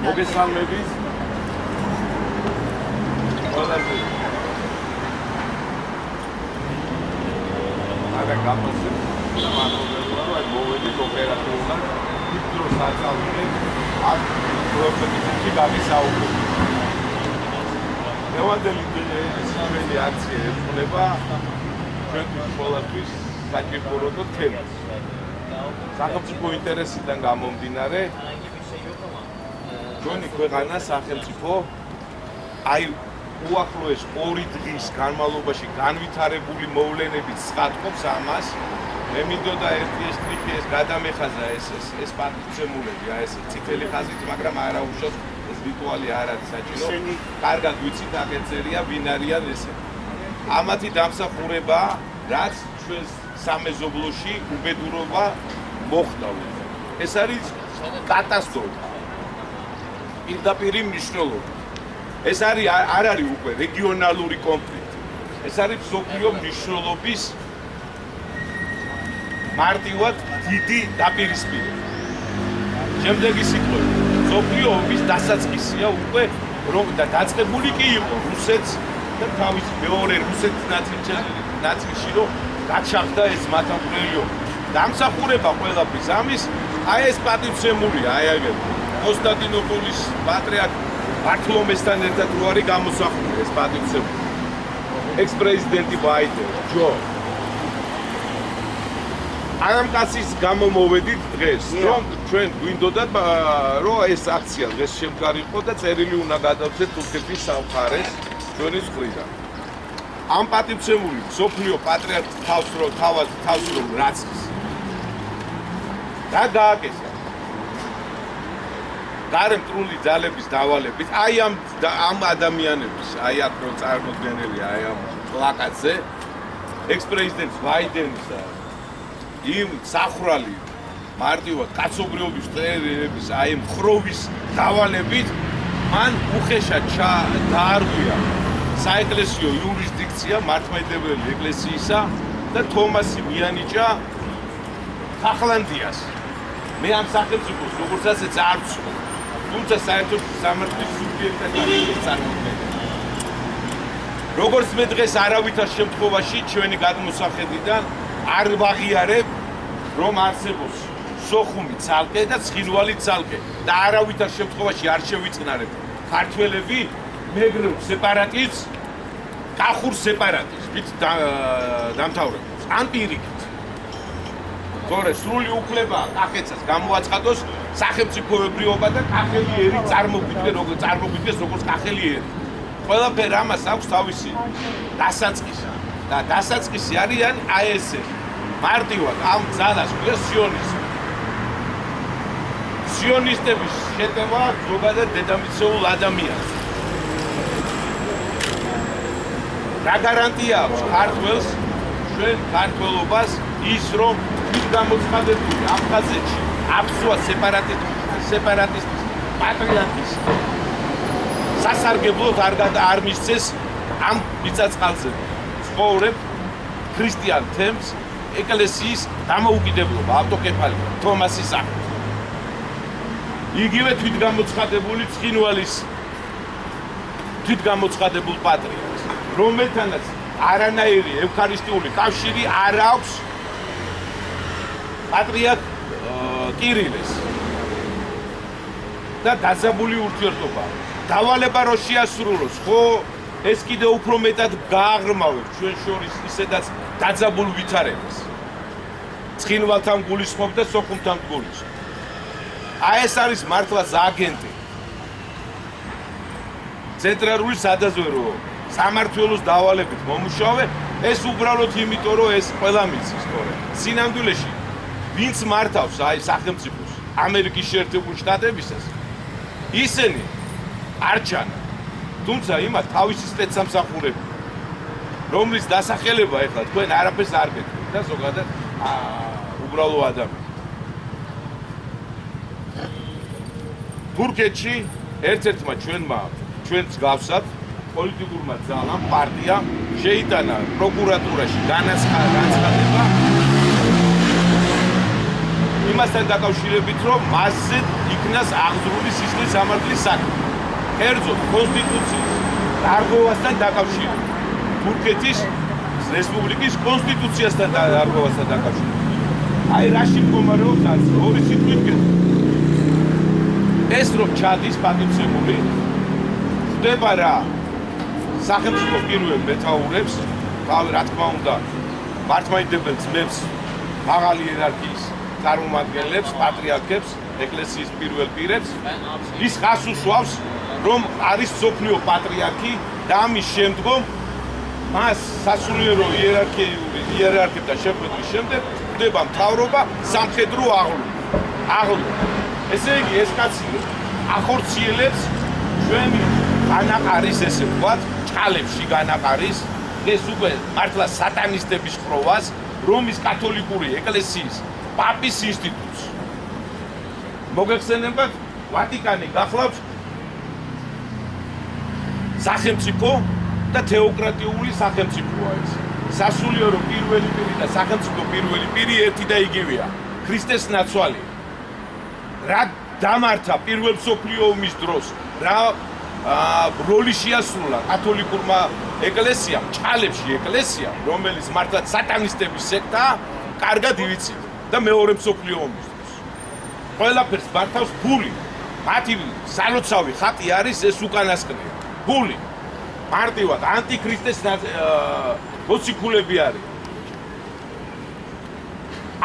მოგესალმებით. ყველაზე. არა გამოსი. მართლაც მოვედი ოპერატიულად. ის საწავლე აქ პროფესიונალში გამისაუბრებ. მევანდელი ესამენი აქცია ეხება ჩვენთვის ყველაფრის საჭიროებო თემას. სახელმწიფო ინტერესიდან გამომდინარე ჩვენი ქვეყანა სახელმწიფო აი უახლოეს 2 დღის განმავლობაში განვითარებული მოვლენებით სხატობს ამას. მე მინდოდა ერთი ეს ტრიქი ეს გადამეხაზა ეს პარტიცემულები აი ეს წითელი ხაზით, მაგრამ არა უშავს ეს რიტუალი არ არის საჭირო. კარგად ვიცით აგეწერია ვინ არიან ესე. ამათი დამსახურება რაც ჩვენს სამეზობლოში უბედურობა მოხდა. ეს არის კატასტროფა. პირდაპირი მნიშვნელობა. ეს არის არ არის უკვე რეგიონალური კონფლიქტი. ეს არის მსოფლიო მნიშვნელობის მარტივად დიდი დაპირისპირება. შემდეგი სიტყვები. მსოფლიო ომის დასაწყისია უკვე რომ დაწყებული კი იყო რუსეთს და თავის მეორე რუსეთის ნაწილში რომ გაჩაღდა ეს მათამყრელი ომი. დამსახურება ყველაფრის ამის აი ეს პატივცემულია აი აგერ კონსტანტინოპოლის პატრიარქ ბართლომესთან ერთად რო არის გამოსახული ეს პატივცემული. ექს-პრეზიდენტი ბაიდენი, ჯო. ამ კაცის გამო მოვედით დღეს, რომ ჩვენ გვინდოდათ რომ ეს აქცია დღეს შემდგარიყო და წერილი უნდა გადავცეთ თურქეთის სამხარეს ჩვენი მხრიდან. ამ პატივცემული სოფლიო პატრიარქ თავს რომ რაცხის და გააკეთა გარემტრული ძალების დავალებით აი ამ ადამიანების აი აქ რომ წარმოდგენილია აი ამ პლაკატზე ექს-პრეზიდენტ ბაიდენის და იმ სახრალი მარტივად კაცობრიობის წევრების აი ხროვის დავალებით მან უხეშად დაარღვია საეკლესიო იურისდიქცია მართლმადიდებელი ეკლესიისა და თომასი მიანიჭა ხახლანდიას. მე ამ სახელმწიფოს როგორც ასეც არ ვცნობ. თუმცა საერთოდ სამართლის სუბიექტად წარმოქმნილი. როგორც მე დღეს არავითარ შემთხვევაში ჩვენი გადმოსახედიდან არ ვაღიარებ რომ არსებობს სოხუმი ცალკე და ცხინვალი ცალკე და არავითარ შემთხვევაში არ შევიწყნარებ ქართველები მეგრულ სეპარატისტს კახურ სეპარატისტს დამთავრებას ან პირიქით. თორე სრული უფლება კახეთსაც გამოაცხადოს სახელმწიფოებრიობა და კახელიერი წარმოგვიდგეს როგორც კახელიერი. ყველაფერ ამას აქვს თავისი დასაწყისი და დასაწყისი არიან აი ესე მარტივად ამ ძალას ქვია სიონიზმი. სიონისტების შეტევა ზოგადად დედამიწულ ადამიანს. რა გარანტია აქვს ქართველს ჩვენ ქართველობას ის რომ გამოცხადებული აფხაზეთში აფსუა სეპარატისტის პატრიარქის სასარგებლოდ არ მისცეს ამ მიწა-წყალზე ცხოვრებ ქრისტიან თემს ეკლესიის დამოუკიდებლობა ავტოკეფალია თომასის აკტი. იგივე თვითგამოცხადებული ცხინვალის თვითგამოცხადებულ პატრიარქს რომელთანაც არანაირი ევქარისტიული კავშირი არ აქვს პატრიარქ კირილეს და დაძაბული ურთიერთობა. დავალება რო შეასრულოს, ხო ეს კიდე უფრო მეტად გააღრმავებს ჩვენ შორის ისედაც დაძაბულ ვითარებას. ცხინვალთან გულისხმობ და სოხუმთან გულისხმობ. აი ეს არის მართლაც აგენტი. ცენტრალური სადაზვერვო სამართლოს დავალებით მომუშავე ეს უბრალოდ იმიტომ რომ ეს ყველა მიცის თორე სინამდვილეში ვინც მართავს აი სახელმწიფოს ამერიკის შეერთებულ შტატებისას ისინი არ ჩანა. თუმცა იმათ თავისი სპეცსამსახურები რომლის დასახელება ეხლა თქვენ არაფერს არ გეტყვით და ზოგადად უბრალო ადამიანი. თურქეთში ერთ-ერთმა ჩვენს გავსად პოლიტიკურმა ძალამ პარტიამ შეიტანა პროკურატურაში განაცხადება იმასთან დაკავშირებით, რომ მასზე იქნას აღძრული სისხლის სამართლის საქმე. კერძოდ, კონსტიტუციის დარღვევასთან დაკავშირებით. თურქეთის რესპუბლიკის კონსტიტუციასთან დარღვევასთან დაკავშირებით. აი რაში მდგომარეობს არც ორი სიტყვით გეტყვი. ეს რომ ჩადის პატივცემული, ხდება რა? სახელმწიფო პირველ მეთაურებს, რა თქმა უნდა, მართლმადიდებელ ძმებს, მაღალი იერარქიის წარმომადგენლებს, პატრიარქებს, ეკლესიის პირველ პირებს, ის ხას უსვავს, რომ არის სოფლიო პატრიარქი და ამის შემდგომ მას სასულიერო იერარქიებთან შეხვედრის შემდეგ ხდება მთავრობა სამხედრო აღლუ. ესე იგი, ეს კაცი ახორციელებს ჩვენი განაყარის, ესე ვთქვათ, ჭყალებში განაყარის, ეს უკვე მართლა სატანისტების ხროვას, რომის კათოლიკური ეკლესიის პაპის ინსტიტუტს. მოგეხსენებათ, ვატიკანი გახლავს სახელმწიფო და თეოკრატიული სახელმწიფოა ეს. სასულიერო პირველი პირი და სახელმწიფო პირველი პირი ერთი და იგივეა. ქრისტეს ნაცვალი. რა დამართა პირველ მსოფლიო ომის დროს, რა როლი შეასრულა კათოლიკურმა ეკლესიამ, ჭყალებში ეკლესიამ, რომელიც მართლა სატანისტების სექტაა, კარგად ივიცით და მეორე მსოფლიო ომის დროს. ყველაფერს მართავს ფული. მათი სალოცავი ხატი არის ეს უკანასკნელი. ფული. მარტივად ანტიქრისტეს მოციქულები არის.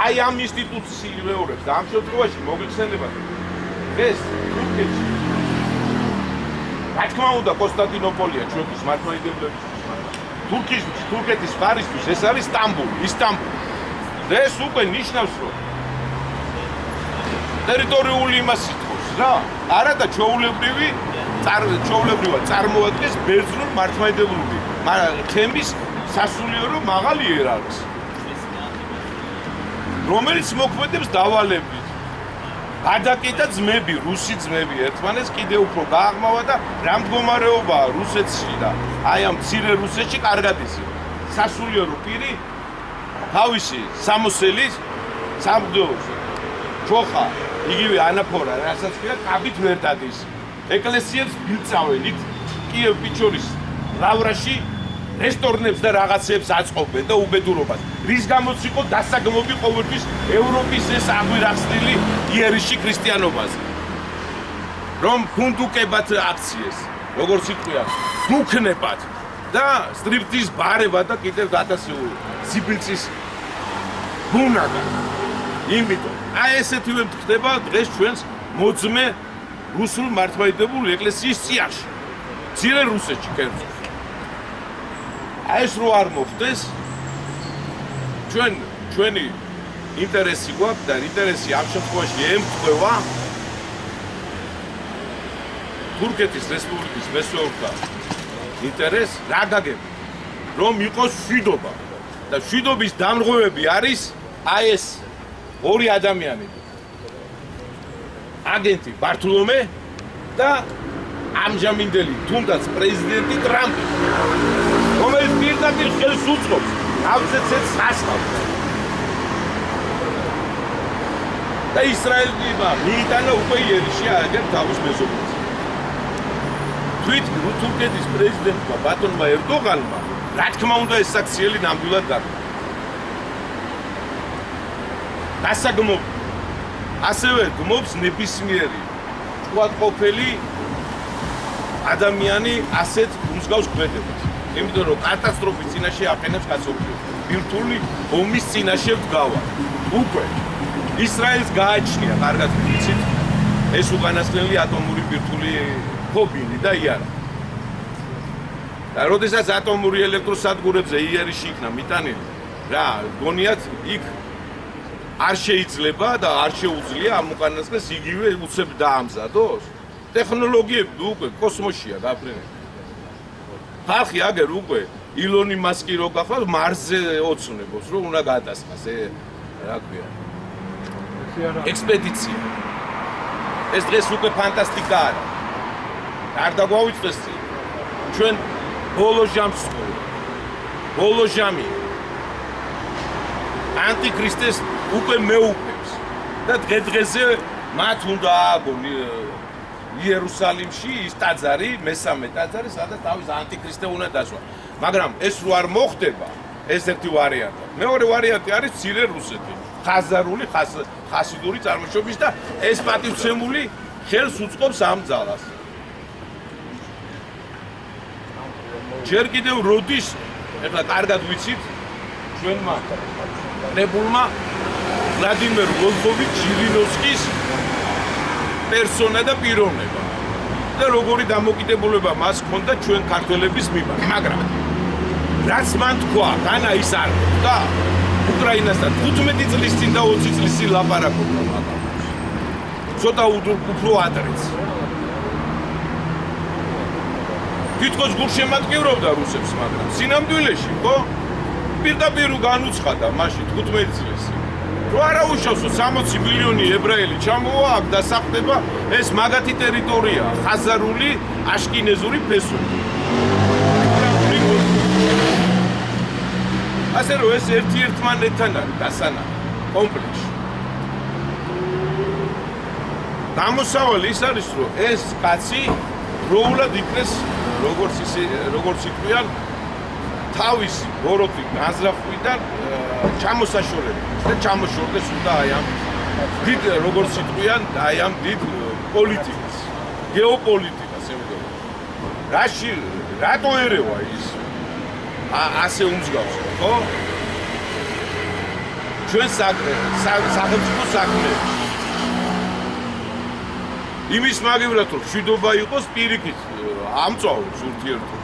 აი ამ ინსტიტუციის ილეორებს და ამ შემთხვევაში მოგეხსენებათ ეს თურქეთში. რა თქმა უნდა, კონსტანტინოპოლია ჩვენთვის მართლმადიდებლებისთვის. თურქეთის მხარისთვის ეს არის ისტანბული. და ეს უკვე ნიშნავს, რომ ტერიტორიული იმას ითხოვს რა, არა და ჩვეულებრივად წარმოადგენს ბერძნულ მართლმადიდებლური თემის სასულიერო მაღალ იერარქს, რომელიც მოქმედებს დავალებით. გადაკიდა ძმები, რუსი ძმები ერთმანეთს კიდევ უფრო გააღმავა და რა მდგომარეობაა რუსეთში და აი ამ მცირე რუსეთში კარგად იცი. სასულიერო პირი თავისი სამოსელის სამღვდელოს ჩოხა, იგივე ანაფორა, რასაც ქვია, კაბით ვერ დადის. ეკლესიებს მიწაველით კიევ-პიჩორის ლავრაში რესტორნებს და რაღაცებს აწყობენ და უბედურობას. რის გამოც იყო დასაგმობი ყოველთვის ევროპის ეს აგვირახსნილი იერიში ქრისტიანობაზე. რომ ფუნდუკებად აქციეს, როგორც იყვია, დუქნებად და სტრიპტიზ ბარება და კიდევ გადასეული სიბილწის ბუნაგა. იმიტომ, აი ესეთივე ხდება დღეს ჩვენს მოძმე რუსულ მართლმადიდებლური ეკლესიის წიაღში. მცირე რუსეთში კერძოდ. აი ეს რო არ მოხდეს, ჩვენი ინტერესი გვაქვს და ინტერესი ამ შემთხვევაში ემთხვევა თურქეთის რესპუბლიკის მესვეურთა ინტერესს რა გაგები, რომ იყოს მშვიდობა და მშვიდობის დამრღვევები არის აი ეს ორი ადამიანი, აგენტი ბართოლომე და ამჟამინდელი თუნდაც პრეზიდენტი ტრამპი, რომელიც პირდაპირ ხელს უწყობს ავზეცებს ხასხავს და ისრაელმა მიიტანა უკვე იერიში ააგებს თავის მეზობლებს. თვით თურქეთის პრეზიდენტმა ბატონმა ერდოღანმა რა თქმა უნდა ეს საქციელი ნამდვილად გაკეთდა. დასაგმობ ასევე გმობს ნებისმიერი ჭკვატყოფელი ადამიანი ასეთ მსგავს ქმედებას. იმიტომ რომ კატასტროფის წინაშე აყენებს კაცობრიობას. ბირთვული ომის წინაშე ვდგავა. უკვე ისრაელს გააჩნია კარგად ვიცით ეს უკანასკნელი ატომური ბირთვული ფობინი და იარა. და როდესაც ატომური ელექტროსადგურებზე იერიში იქნა მიტანილი, რა, გონიათ იქ არ შეიძლება და არ შეუძლია ამ უკანასკნელს იგივე უცებ დაამზადოს. ტექნოლოგიები უკვე კოსმოსშია გაფრენილი. ხალხი აგერ უკვე ილონი მასკი რო გახავს მარსზე ოცნებობს რომ უნდა გადასხას რა ქვია ექსპედიცია. ეს დღეს უკვე ფანტასტიკა არა. არ დაგვავიწყდეს ჩვენ ბოლო ჟამს ბოლო ჟამი ანტიქრისტეს უკვე მეუფებს და დღე-დღეზე მათ უნდა ააგონ იერუსალიმში ის ტაძარი, მესამე ტაძარი, სადაც თავის ანტიქრისტე უნდა დასვა. მაგრამ ეს რო არ მოხდება, ეს ერთი ვარიანტი. მეორე ვარიანტი არის მცირე რუსეთი. ხაზარული, ხასიდური წარმოშობის და ეს პატივცემული ხელს უწყობს ამ ძალას. ჯერ კიდევ როდის, ეხლა კარგად ვიცით, ჩვენმა ნებულმა ვლადიმერ ვოლფოვიჩ ჟირინოვსკის პერსონა და პიროვნება. და როგორი დამოკიდებულება მას ჰქონდა ჩვენ ქართველების მიმართ. მაგრამ რაც მან თქვა, განა ის არ და უკრაინასთან 15 წლის წინ და 20 წლის წინ ლაპარაკობდა მაგას. ცოტა უფრო ადრეც. თითქოს გულშემატკივრობდა რუსებს, მაგრამ სინამდვილეში, ხო? პირდაპირ განუცხადა მაშინ 15 წლის წინ. რო არა უშავსო 60 მილიონი ებრაელი ჩამოვა აქ დასახლდება, ეს მაგათი ტერიტორია, ხაზარული, აშკინეზური ფესვები. ასე რომ ეს ერთმანეთთან არის დასანახი კომპლექსში. გამოსავალი ის არის, რომ ეს კაცი დროულად იქნეს როგორც იყვიან თავისი ბოროტი განზრახვიდან ჩამოსაშორებელი და ჩამოშორდეს უნდა აი ამ დიდ როგორც იყვიან აი ამ დიდ პოლიტიკას, გეოპოლიტიკას ემედო. რატო ერევა ის ასე უმსგავს, ხო? ჩვენ სახელმწიფო საქმეებში იმის მაგივრად რომ მშვიდობა იყოს პირიქით ამწვავებს ურთიერთობას.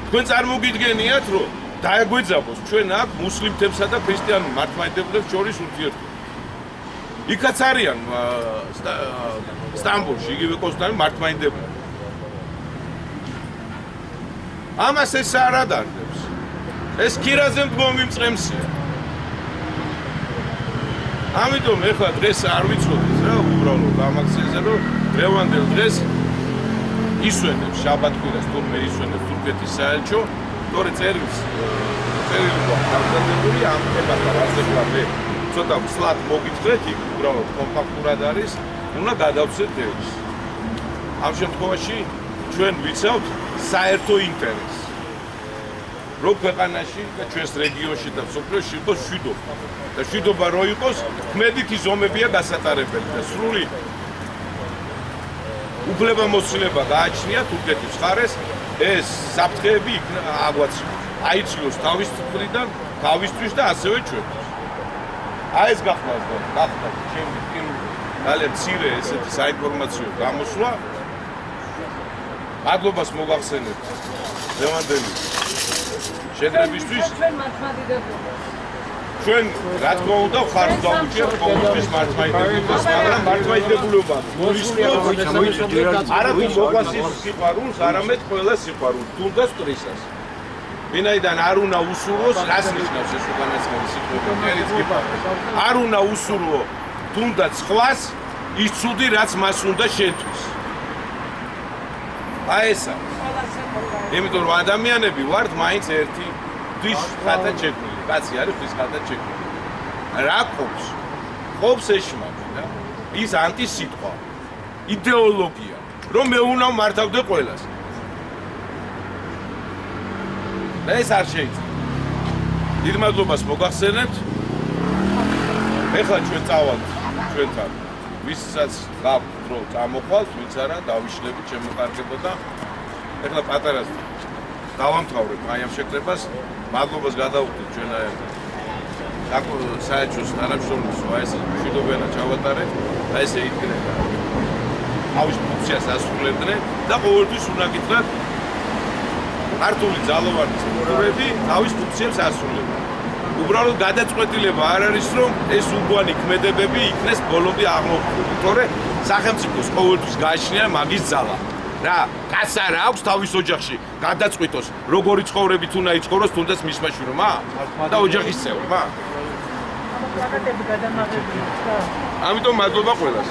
თქვენ წარმოგიდგენიათ რომ დააგვეძაბოს ჩვენ აქ მუსლიმთებსა და ქრისტიან მართლმადიდებლებს შორის ურთიერთობა. იქაც არიან სტამბოლში იგივე კონსტანტინე მართლმადიდებლები. ამას ეს არ ადარდებს. ეს ქირაზე მდგომი მწყემსია. ამიტომ ეხლა დღეს არ ვიცოდით რა უბრალოდ ამაქციაზე რომ დღევანდელ დღეს ისვენებს შაბათ-კვირას თურმე ისვენებს თურქეთის საელჩო, თორე წერილს გამგებელი ამ თემასთან ასეულად ცოტა მსლად მოგითხრეთ, იქ უბრალოდ კომპაქტურად არის, უნდა გადავცეთ ეს. ამ შემთხვევაში ჩვენ ვიცავთ საერთო ინტერესს. რომ ქვეყანაში და ჩვენს რეგიონში და სოფლიოში იყოს მშვიდობა. და მშვიდობა რო იყოს, ქმედითი ზომებია გასატარებელი და სრული უფლებამოსილება გააჩნია თურქეთის მხარეს ეს საფრთხეები აიციოს თავის მხრიდან, თავისთვის და ასევე ჩვენთვის. აი ეს გახდა ჩემი ძალიან მცირე ესეთი საინფორმაციო გამოსვლა. მადლობას მოგახსენებთ დღევანდელი შედრებისთვის. ჩვენ რა თქმა უნდა ხართ დავუჭერთ ყოველთვის მართლმადიდებლობას, მაგრამ მართლმადიდებლობა არა თუ მოყვასის სიყვარულს, არამედ ყველა სიყვარულს, თუნდაც მტრისას. ვინაიდან არ უნდა უსურვოს, რას ნიშნავს ეს უკანასკნელი სიტყვა? არ უნდა უსურვო თუნდაც სხვას ის ცუდი, რაც მას უნდა შეთვის. აი ესა. იმიტომ რომ ადამიანები ვართ მაინც ერთი ღვთის ხატაჩექმნილი. კაცი არის ღვთის ხატაჩექმნილი. რა ყოფს? ყოფს ეშმაკი და ის ანტისიტყვა, იდეოლოგია, რომ მე უნდა მართავდე ყველას. და ეს არ შეიძლება. დიდ მადლობას მოგახსენებთ. ეხლა ჩვენ წავალთ ჩვენთან. ვისაც გაქვთ დრო წამოყვალთ, ვინც არა დავიშლებით შემოკარგებოდა. ეხლა პატარას დავამთავრებ აი ამ შეკრებას. მადლობას გადავხდით ჩვენ აი საერთოს თანამშრომლებს, აი ეს მშვიდობიანად ჩავატარეთ და ესე იდგნენ. თავის ფუნქციას ასრულებდნენ და ყოველთვის უნდა გითხრათ ქართული ძალოვანი სტრუქტურები თავის ფუნქციებს ასრულებენ. უბრალოდ გადაწყვეტილება არ არის რომ ეს უგვანი ქმედებები იქნეს ბოლომდე აღმოფხვრული, თორე სახელმწიფოს ყოველთვის გააჩნია მაგის ძალა. რა, კაცს არა აქვს თავის ოჯახში გადაწყვიტოს როგორი ცხოვრებით უნდა იცხოვროს თუნდაც მისმა შვილმა და ოჯახის წევრმა. ამიტომ მადლობა ყველას.